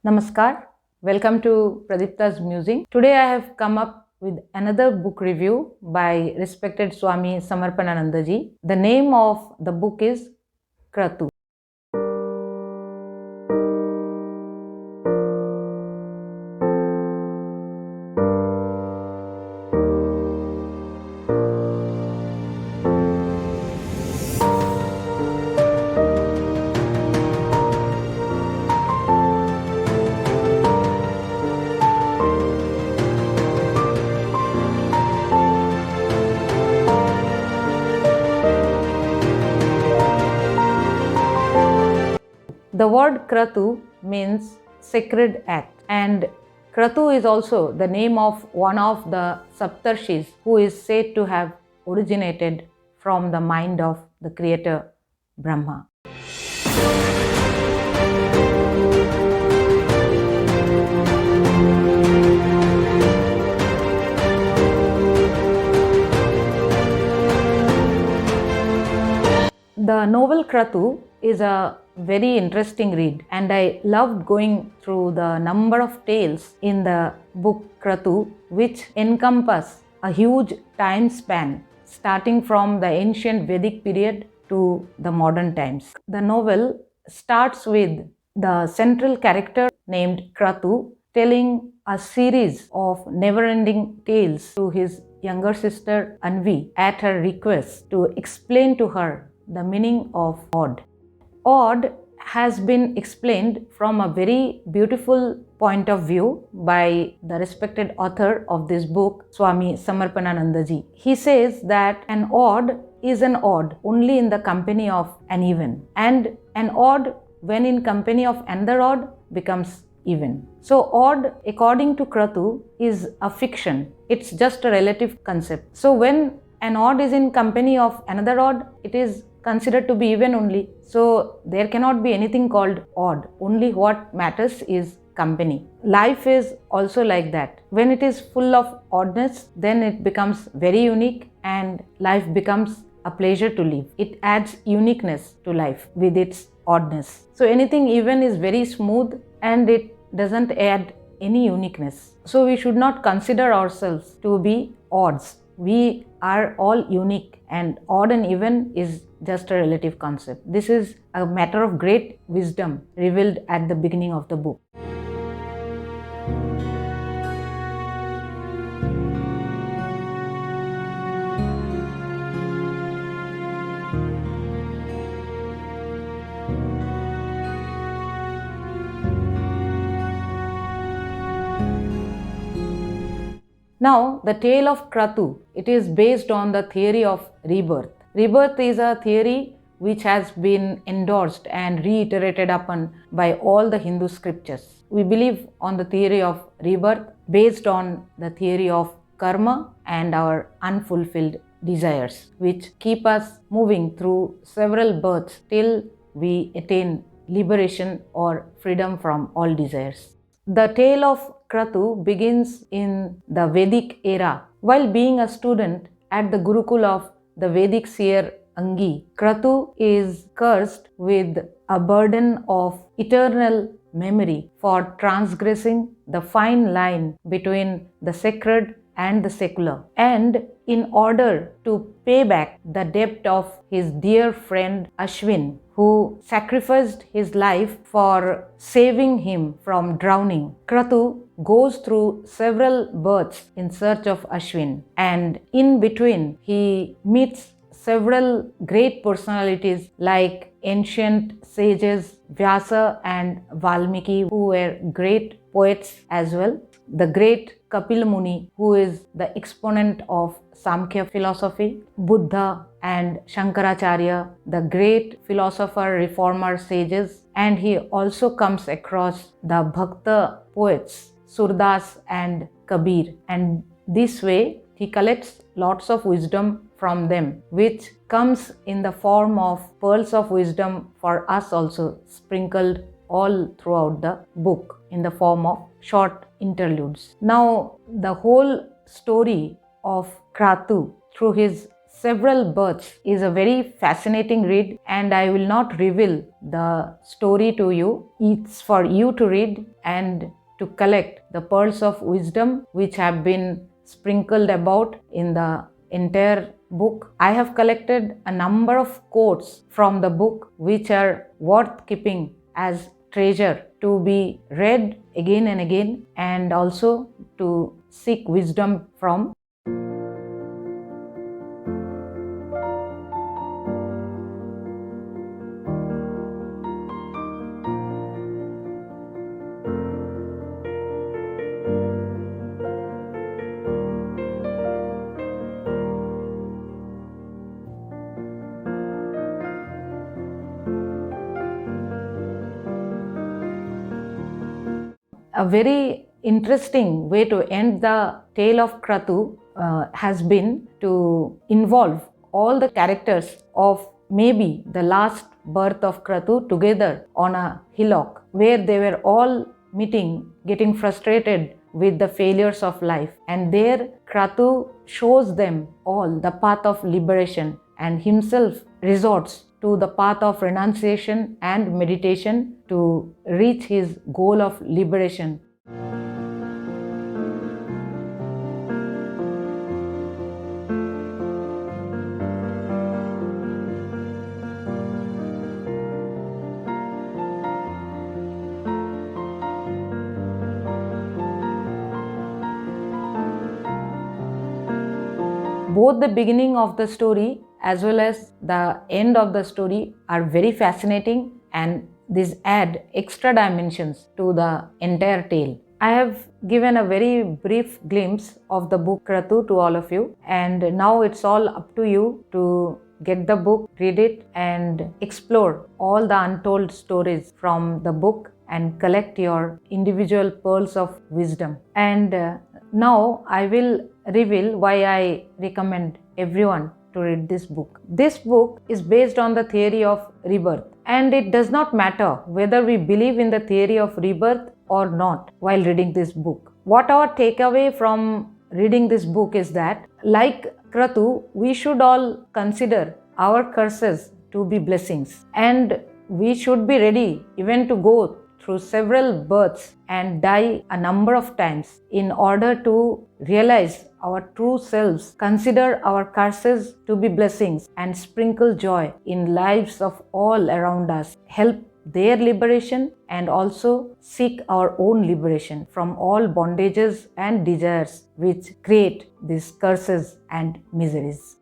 Namaskar. Welcome to Pradipta's Musing. Today I have come up with another book review by respected Swami Samarpanananda Ji. The name of the book is Kratu. The word Kratu means sacred act, and Kratu is also the name of one of the Saptarshis who is said to have originated from the mind of the creator Brahma. The novel Krathu is a very interesting read, and I loved going through the number of tales in the book Krathu, which encompass a huge time span starting from the ancient Vedic period to the modern times. The novel starts with the central character named Krathu telling a series of never-ending tales to his younger sister Anvi at her request to explain to her the meaning of odd. Odd has been explained from a very beautiful point of view by the respected author of this book, Swami Samarpanananda Ji. He says that an odd is an odd only in the company of an even, and an odd when in company of another odd becomes even. So odd, according to Krathu, is a fiction. It's just a relative concept. So when an odd is in company of another odd, it is considered to be even only. So there cannot be anything called odd. Only what matters is company. Life is also like that. When it is full of oddness, then it becomes very unique and life becomes a pleasure to live. It adds uniqueness to life with its oddness. So anything even is very smooth and it doesn't add any uniqueness. So we should not consider ourselves to be odds. We are all unique, and odd and even is just a relative concept. This is a matter of great wisdom revealed at the beginning of the book. Now, the tale of Kratu, it is based on the theory of rebirth. Rebirth is a theory which has been endorsed and reiterated upon by all the Hindu scriptures. We believe on the theory of rebirth based on the theory of karma and our unfulfilled desires, which keep us moving through several births till we attain liberation or freedom from all desires. The tale of Kratu begins in the Vedic era. While being a student at the Gurukul of the Vedic seer Angi, Kratu is cursed with a burden of eternal memory for transgressing the fine line between the sacred and the secular. And in order to pay back the debt of his dear friend Ashwin, who sacrificed his life for saving him from drowning, Kratu goes through several births in search of Ashwin, and in between he meets several great personalities like ancient sages Vyasa and Valmiki, who were great poets as well. The great Kapil Muni, who is the exponent of Samkhya philosophy, Buddha and Shankaracharya, the great philosopher, reformer, sages, and he also comes across the Bhakta poets, Surdas and Kabir, and this way he collects lots of wisdom from them, which comes in the form of pearls of wisdom for us also, sprinkled all throughout the book in the form of short interludes. Now, the whole story of Krathu through his several births is a very fascinating read, and I will not reveal the story to you. It's for you to read and to collect the pearls of wisdom which have been sprinkled about in the entire book. I have collected a number of quotes from the book which are worth keeping as treasure to be read again and again, and also to seek wisdom from. A very interesting way to end the tale of Krathu has been to involve all the characters of maybe the last birth of Krathu together on a hillock, where they were all meeting, getting frustrated with the failures of life. And there Krathu shows them all the path of liberation, and himself resorts to the path of renunciation and meditation to reach his goal of liberation. Both the beginning of the story as well as the end of the story are very fascinating, and these add extra dimensions to the entire tale. I have given a very brief glimpse of the book Kratu to all of you, and now it's all up to you to get the book, read it, and explore all the untold stories from the book and collect your individual pearls of wisdom. And now I will reveal why I recommend everyone to read this book. This book is based on the theory of rebirth, and it does not matter whether we believe in the theory of rebirth or not while reading this book. What our takeaway from reading this book is that, like Kratu, we should all consider our curses to be blessings, and we should be ready even to go through several births and die a number of times in order to realize our true selves, consider our curses to be blessings, and sprinkle joy in lives of all around us, help their liberation, and also seek our own liberation from all bondages and desires which create these curses and miseries.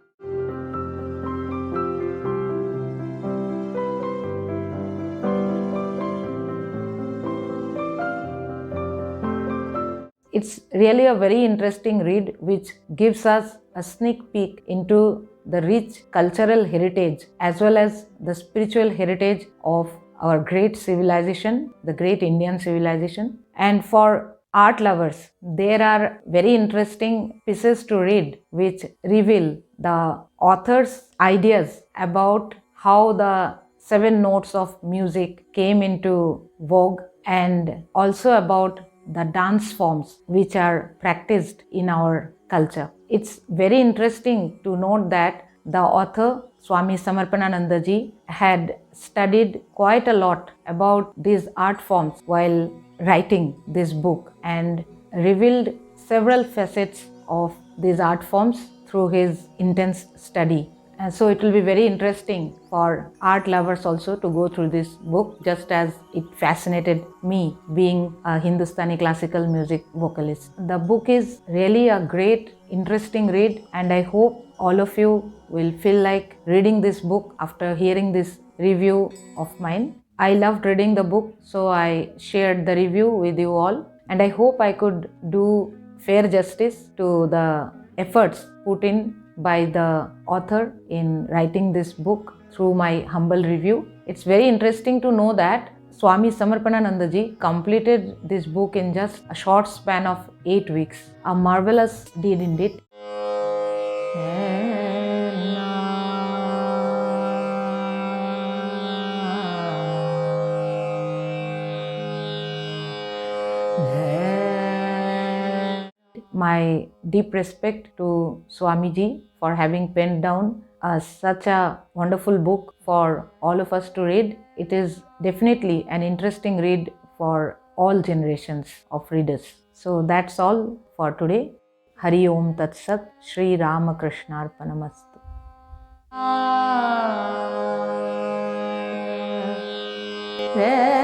It's really a very interesting read which gives us a sneak peek into the rich cultural heritage as well as the spiritual heritage of our great civilization, the great Indian civilization. And for art lovers, there are very interesting pieces to read which reveal the author's ideas about how the 7 notes of music came into vogue, and also about the dance forms which are practiced in our culture. It's very interesting to note that the author Swami Samarpanananda Ji had studied quite a lot about these art forms while writing this book, and revealed several facets of these art forms through his intense study. And so it will be very interesting for art lovers also to go through this book, just as it fascinated me being a Hindustani classical music vocalist. The book is really a great, interesting read, and I hope all of you will feel like reading this book after hearing this review of mine. I loved reading the book, so I shared the review with you all, and I hope I could do fair justice to the efforts put in by the author in writing this book through my humble review. It's very interesting to know that Swami Samarpanananda Ji completed this book in just a short span of 8 weeks. A marvelous deed indeed. My deep respect to Swamiji for having penned down such a wonderful book for all of us to read. It is definitely an interesting read for all generations of readers. So that's all for today. Hari Om Tat Sat, Shri Ramakrishnaarpanamastu. Yeah.